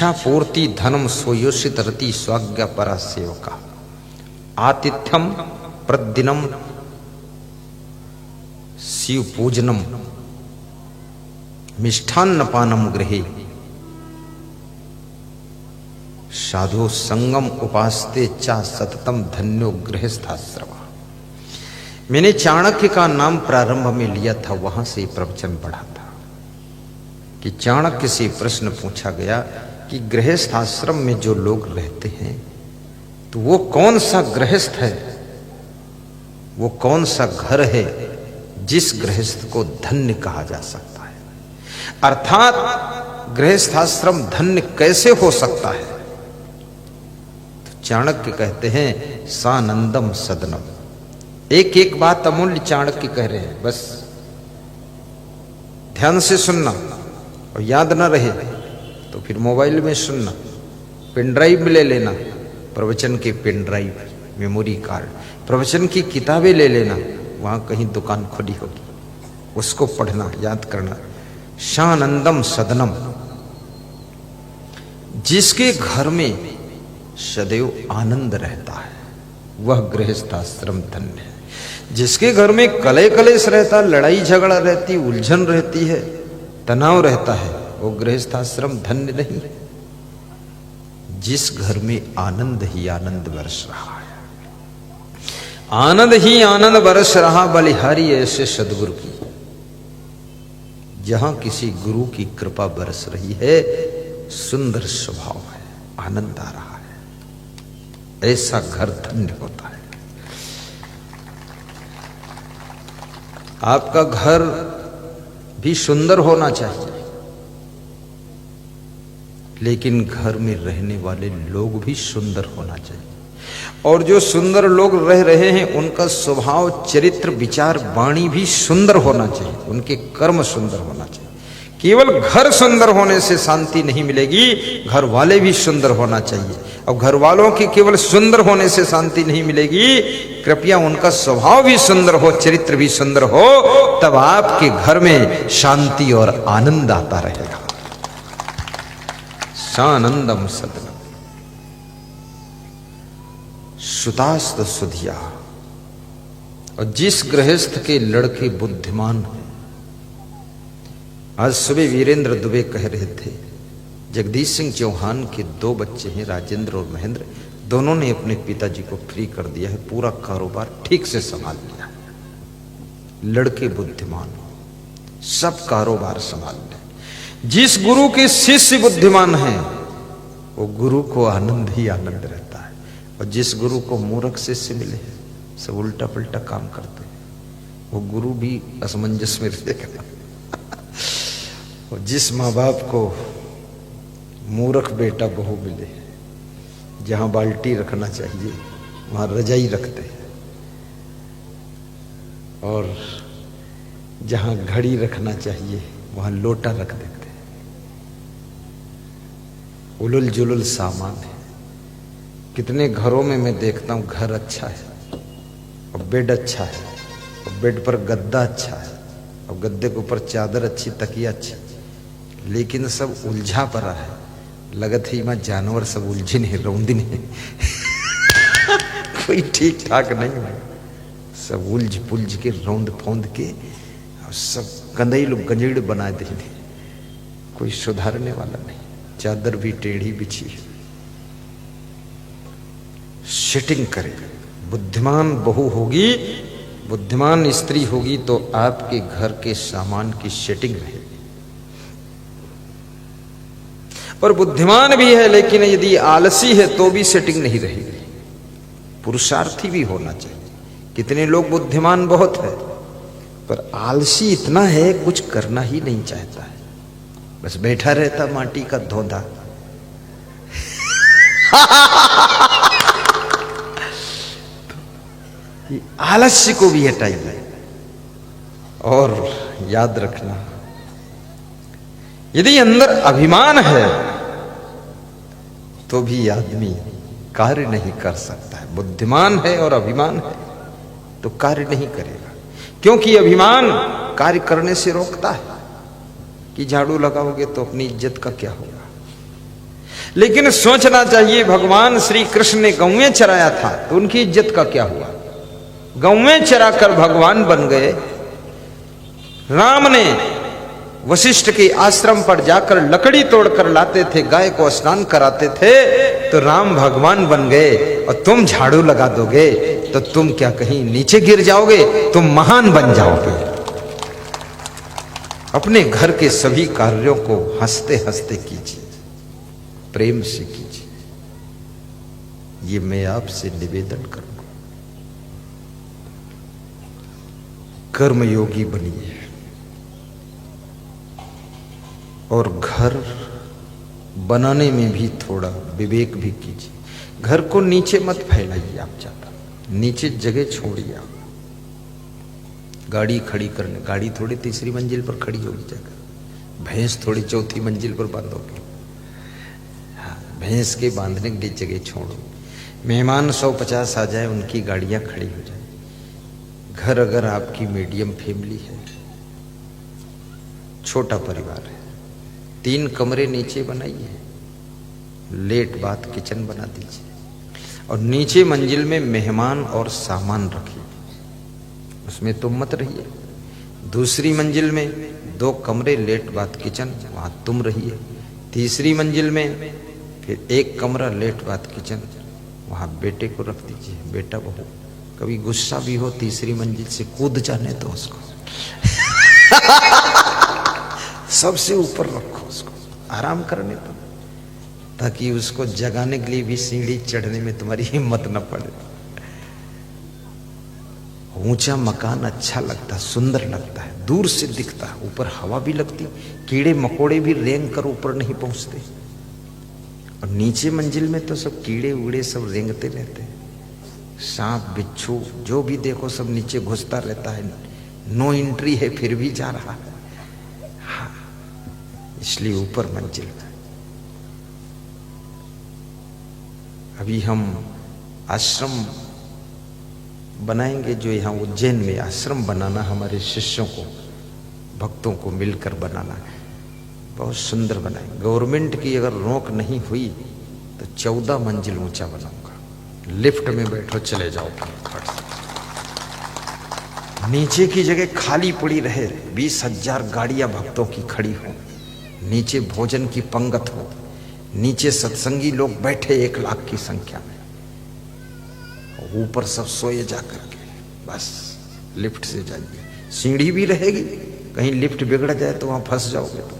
इच्छा पूर्ति धनम सोयोषित रति स्वाज्ञा परा सेवका आतिथ्यम प्रतिदिनम शिव पूजनम मिष्ठान्न पानम गृहे साधु संगम उपासते चा सततम धन्यो गृहस्थाश्रम। मैंने चाणक्य का नाम प्रारंभ में लिया था, वहां से प्रवचन पढ़ा था कि चाणक्य से प्रश्न पूछा गया कि गृहस्थ आश्रम में जो लोग रहते हैं तो वो कौन सा गृहस्थ है, वो कौन सा घर है जिस गृहस्थ को धन्य कहा जा सकता है, अर्थात गृहस्थ आश्रम धन्य कैसे हो सकता है। तो चाणक्य कहते हैं सानंदम सदनम। एक एक बात अमूल्य चाणक्य कह रहे हैं, बस ध्यान से सुनना और याद ना रहे तो फिर मोबाइल में सुनना, पेन ड्राइव में ले लेना, प्रवचन के पेन ड्राइव, मेमोरी कार्ड, प्रवचन की किताबें ले लेना, वहां कहीं दुकान खुली होगी, उसको पढ़ना, याद करना। शानंदम सदनम, जिसके घर में सदैव आनंद रहता है वह गृहस्थाश्रम धन्य है। जिसके घर में कले कलेश रहता, लड़ाई झगड़ा रहती, उलझन रहती है, तनाव रहता है, वो गृहस्थाश्रम धन्य नहीं। जिस घर में आनंद ही आनंद बरस रहा है, आनंद ही आनंद बरस रहा, बलिहारी ऐसे सदगुरु की, जहां किसी गुरु की कृपा बरस रही है, सुंदर स्वभाव है, आनंद आ रहा है, ऐसा घर धन्य होता है। आपका घर भी सुंदर होना चाहिए, लेकिन घर में रहने वाले लोग भी सुंदर होना चाहिए, और जो सुंदर लोग रह रहे हैं उनका स्वभाव, चरित्र, विचार, वाणी भी सुंदर होना चाहिए, उनके कर्म सुंदर होना चाहिए। केवल घर सुंदर होने से शांति नहीं मिलेगी, घर वाले भी सुंदर होना चाहिए, और घर वालों की केवल सुंदर होने से शांति नहीं मिलेगी, कृपया उनका स्वभाव भी सुंदर हो, चरित्र भी सुंदर हो, तब आपके घर में शांति और आनंद आता रहेगा। सानंदम सदनम सुतास्त सुधिया। और जिस गृहस्थ के लड़के बुद्धिमान हैं, आज सुबह वीरेंद्र दुबे कह रहे थे, जगदीश सिंह चौहान के 2 बच्चे हैं, राजेंद्र और महेंद्र, दोनों ने अपने पिताजी को फ्री कर दिया है, पूरा कारोबार ठीक से संभाल लिया है। लड़के बुद्धिमान, सब कारोबार संभाल ले। जिस गुरु के शिष्य बुद्धिमान हैं, वो गुरु को आनंद ही आनंद रहता है, और जिस गुरु को मूर्ख शिष्य मिले हैं, सब उल्टा पुल्टा काम करते हैं, वो गुरु भी असमंजस में रहेगा। और जिस माँ बाप को मूर्ख बेटा बहू मिले, जहां बाल्टी रखना चाहिए वहां रजाई रखते हैं, और जहां घड़ी रखना चाहिए वहां लोटा रख देते हैं। उलुल जुलुल सामान है। कितने घरों में मैं देखता हूं, घर अच्छा है और बेड अच्छा है, और बेड पर गद्दा अच्छा है, और गद्दे के ऊपर चादर अच्छी, तकिया अच्छी, लेकिन सब उलझा पड़ा है, लगत ही मां जानवर सब उलझिन है, रौंदिन है। कोई ठीक ठाक नहीं है, सब उलझ पुलझ के रौंद फौंद के, और सब गंदई गंजेड़ बना देंगे, कोई सुधारने वाला नहीं। चादर भी टेढ़ी बिछी है। सेटिंग करे। बुद्धिमान बहू होगी, बुद्धिमान स्त्री होगी तो आपके घर के सामान की सेटिंग रहेगी। पर बुद्धिमान भी है, लेकिन यदि आलसी है तो भी सेटिंग नहीं रहेगी। पुरुषार्थी भी होना चाहिए। कितने लोग बुद्धिमान बहुत है, पर आलसी इतना है, कुछ करना ही नहीं चाहता है, बस बैठा रहता माटी का धोधा। आलस्य को भी हटाइए। और याद रखना, यदि अंदर अभिमान है तो भी आदमी कार्य नहीं कर सकता है। बुद्धिमान है और अभिमान है तो कार्य नहीं करेगा, क्योंकि अभिमान कार्य करने से रोकता है कि झाड़ू लगाओगे तो अपनी इज्जत का क्या होगा। लेकिन सोचना चाहिए, भगवान श्री कृष्ण ने गौएं चराया था तो उनकी इज्जत का क्या हुआ? गौएं चराकर भगवान बन गए। राम ने वशिष्ठ के आश्रम पर जाकर लकड़ी तोड़कर लाते थे, गाय को स्नान कराते थे, तो राम भगवान बन गए। और तुम झाड़ू लगा दोगे तो तुम क्या कहीं नीचे गिर जाओगे? तुम महान बन जाओगे। अपने घर के सभी कार्यों को हंसते हंसते कीजिए, प्रेम से कीजिए। ये मैं आपसे निवेदन करूंगा। कर्मयोगी बनिए और घर बनाने में भी थोड़ा विवेक भी कीजिए। घर को नीचे मत फैलाइए, आप ज्यादा नीचे जगह छोड़िए। आप गाड़ी खड़ी करने, गाड़ी थोड़ी तीसरी मंजिल पर खड़ी होगी जगह, भैंस थोड़ी चौथी मंजिल पर बांधोगे। हाँ, भैंस के बांधने के लिए जगह छोड़ो। मेहमान 150 आ जाए, उनकी गाड़ियां खड़ी हो जाए। घर अगर आपकी मीडियम फैमिली है, छोटा परिवार है, 3 कमरे नीचे बनाइए, लेट बाथ किचन बना दीजिए और नीचे मंजिल में मेहमान और सामान रखिए, उसमें तुम मत रहिए। दूसरी मंजिल में 2 कमरे, लेट बाथ किचन, वहां तुम रहिए। तीसरी मंजिल में फिर 1 कमरा, लेट बाथ किचन, वहां बेटे को रख दीजिए। बेटा बहू कभी गुस्सा भी हो, तीसरी मंजिल से कूद जाने दो उसको सबसे ऊपर रखो, उसको आराम करने दो, ताकि उसको जगाने के लिए भी सीढ़ी चढ़ने में तुम्हारी हिम्मत न पड़े। ऊंचा मकान अच्छा लगता है, सुंदर लगता है, दूर से दिखता है, ऊपर हवा भी लगती, कीड़े मकोड़े भी रेंग कर ऊपर नहीं पहुंचते। और नीचे मंजिल में तो सब कीड़े उड़े सब रेंगते रहते हैं, सांप बिच्छू जो भी देखो सब नीचे घुसता रहता है। नो एंट्री है फिर भी जा रहा है। हाँ, इसलिए ऊपर मंजिल में। अभी हम आश्रम बनाएंगे, जो यहाँ उज्जैन में आश्रम बनाना, हमारे शिष्यों को, भक्तों को मिलकर बनाना है, बहुत सुंदर बनाएंगे। गवर्नमेंट की अगर रोक नहीं हुई तो 14 मंजिल ऊंचा बनाऊंगा। लिफ्ट में बैठो, चले जाओ, नीचे की जगह खाली पड़ी रहे, 20,000 गाड़ियां भक्तों की खड़ी हो, नीचे भोजन की पंगत हो, नीचे सत्संगी लोग बैठे 1 लाख की संख्या में, ऊपर सब सोए जा करके। बस लिफ्ट से जाइए, सीढ़ी भी रहेगी, कहीं लिफ्ट बिगड़ जाए तो वहां फंस जाओगे तो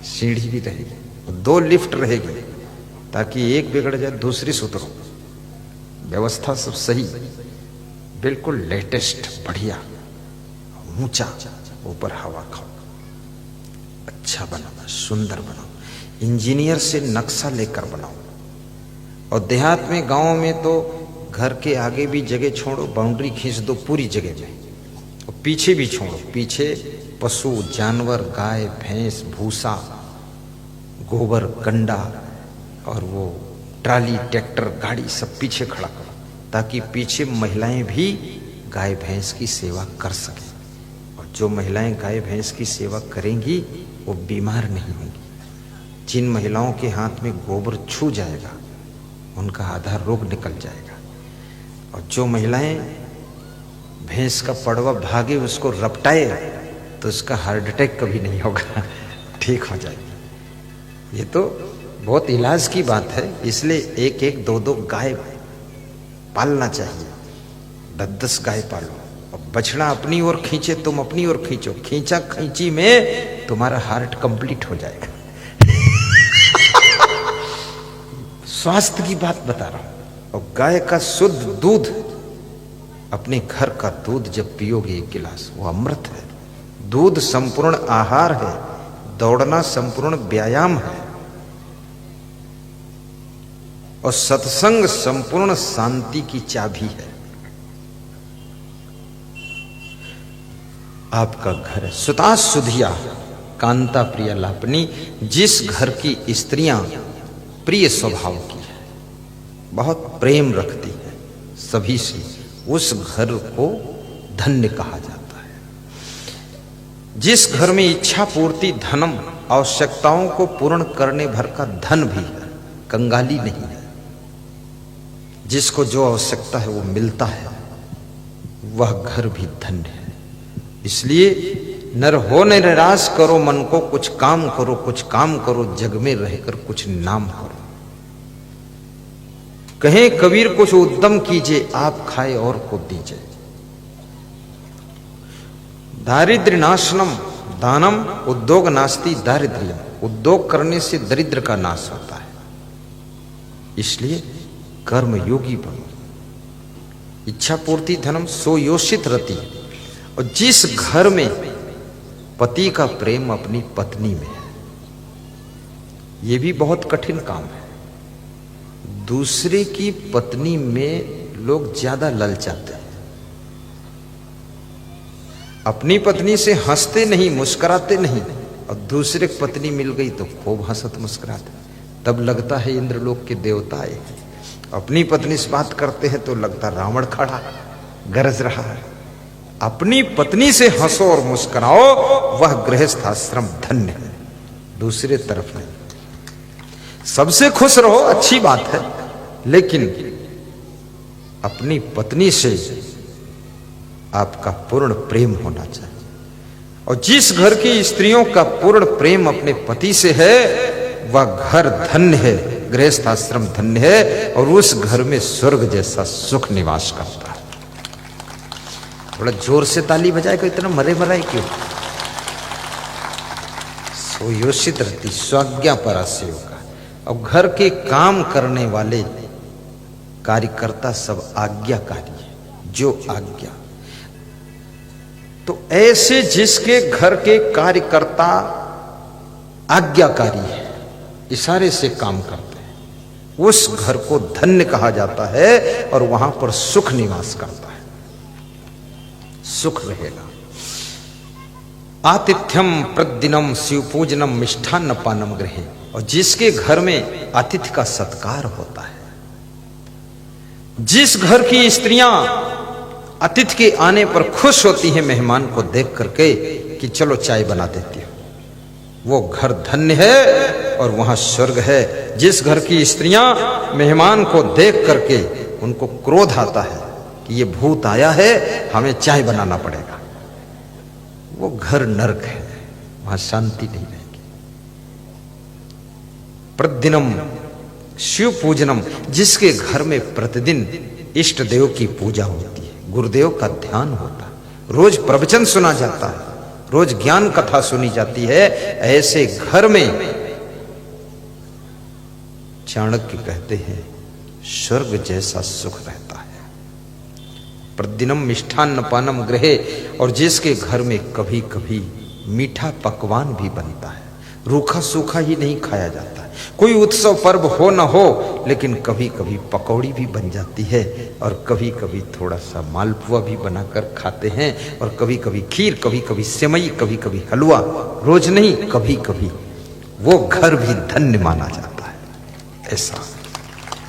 सीढ़ी भी रहेगी, 2 लिफ्ट रहेगी, ताकि एक बिगड़ जाए दूसरी सुधरो। व्यवस्था सब सही, बिल्कुल लेटेस्ट, बढ़िया, ऊंचा, ऊपर हवा खाओ, अच्छा बनाओ, सुंदर बनाओ, इंजीनियर से नक्शा लेकर बनाओ। और देहात में, गांव में तो घर के आगे भी जगह छोड़ो, बाउंड्री खींच दो पूरी जगह में, और पीछे भी छोड़ो। पीछे पशु जानवर, गाय भैंस, भूसा, गोबर, कंडा और वो ट्राली, ट्रैक्टर, गाड़ी सब पीछे खड़ा करो, ताकि पीछे महिलाएं भी गाय भैंस की सेवा कर सकें। और जो महिलाएं गाय भैंस की सेवा करेंगी वो बीमार नहीं होंगी। जिन महिलाओं के हाथ में गोबर छू जाएगा उनका आधा रोग निकल जाएगा। और जो महिलाएं भैंस का पड़वा भागे उसको रपटाए तो उसका हार्ट अटैक कभी नहीं होगा, ठीक हो जाएगा। ये तो बहुत इलाज की बात है, इसलिए 1-1, 2-2 गाय पालना चाहिए, 10-10 गाय पालो। और बछड़ा अपनी ओर खींचे, तुम अपनी ओर खींचो, खींचा खींची में तुम्हारा हार्ट कंप्लीट हो जाएगा। स्वास्थ्य की बात बता रहा हूं। और गाय का शुद्ध दूध, अपने घर का दूध जब पियोगे 1 गिलास, वो अमृत है। दूध संपूर्ण आहार है, दौड़ना संपूर्ण व्यायाम है, और सत्संग संपूर्ण शांति की चाबी है। आपका घर है सुता सुधिया कांता प्रिय लापनी, जिस घर की स्त्रियां प्रिय स्वभाव की है, बहुत प्रेम रखती है सभी से, उस घर को धन्य कहा जाता है। जिस घर में इच्छा पूर्ति धनम आवश्यकताओं को पूर्ण करने भर का धन भी है, कंगाली नहीं है। जिसको जो आवश्यकता है वो मिलता है, वह घर भी धन्य है। इसलिए नर हो न निराश करो मन को, कुछ काम करो, कुछ काम करो, जग में रहकर कुछ नाम करो। कहे कबीर कुछ उद्यम कीजिए, आप खाए और को दीजिए। दारिद्र्य नाशनम दानम उद्योग नास्ति दारिद्र्यम। उद्योग करने से दरिद्र का नाश होता है। इसलिए कर्म योगी बनो। इच्छा पूर्ति धनम सो योषित रति। और जिस घर में पति का प्रेम अपनी पत्नी में है, यह भी बहुत कठिन काम है। दूसरे की पत्नी में लोग ज्यादा ललचाते हैं। अपनी पत्नी से हंसते नहीं, मुस्कुराते नहीं, और दूसरे की पत्नी मिल गई तो खूब हंसत मुस्कुराते, तब लगता है इंद्रलोक के देवता आए। अपनी पत्नी से बात करते हैं तो लगता रावण खड़ा गरज रहा है। अपनी पत्नी से हंसो और मुस्कुराओ, वह गृहस्थ आश्रम धन्य है, दूसरे तरफ नहीं। सबसे खुश रहो, अच्छी बात है, लेकिन अपनी पत्नी से आपका पूर्ण प्रेम होना चाहिए। और जिस घर की स्त्रियों का पूर्ण प्रेम अपने पति से है, वह घर धन्य है, गृहस्थ आश्रम धन्य है, और उस घर में स्वर्ग जैसा सुख निवास करता है। थोड़ा जोर से ताली बजाएगा, इतना मरे मराए क्यों? सोयोषित रहती स्वाज्ञा परास्य होगा। अब घर के काम करने वाले कार्यकर्ता सब आज्ञाकारी है, जो आज्ञा। तो ऐसे जिसके घर के कार्यकर्ता आज्ञाकारी है, इशारे से काम करते हैं, उस घर को धन्य कहा जाता है, और वहां पर सुख निवास करता है, सुख रहेगा। आतिथ्यम प्रतिदिनम शिव पूजनम मिष्ठान्न पानम गृहे। और जिसके घर में अतिथि का सत्कार होता है, जिस घर की स्त्रियां अतिथि के आने पर खुश होती हैं मेहमान को देख करके कि चलो चाय बना देती हो, वो घर धन्य है और वहां स्वर्ग है। जिस घर की स्त्रियां मेहमान को देख करके उनको क्रोध आता है कि ये भूत आया है, हमें चाय बनाना पड़ेगा, वो घर नरक है, वहां शांति नहीं रहेगी। प्रतिदिनम शिव पूजनम, जिसके घर में प्रतिदिन इष्ट देव की पूजा होती है, गुरुदेव का ध्यान होता है, रोज प्रवचन सुना जाता है, रोज ज्ञान कथा सुनी जाती है, ऐसे घर में चाणक्य कहते हैं स्वर्ग जैसा सुख रहता है। प्रतिदिनम मिष्ठान्न पानम गृहे। और जिसके घर में कभी कभी मीठा पकवान भी बनता है, रूखा सूखा ही नहीं खाया जाता है। कोई उत्सव पर्व हो न हो, लेकिन कभी कभी पकौड़ी भी बन जाती है, और कभी कभी थोड़ा सा मालपुआ भी बनाकर खाते हैं, और कभी कभी खीर, कभी कभी सेवई, कभी कभी हलवा, रोज नहीं कभी कभी, वो घर भी धन्य माना जाता है। ऐसा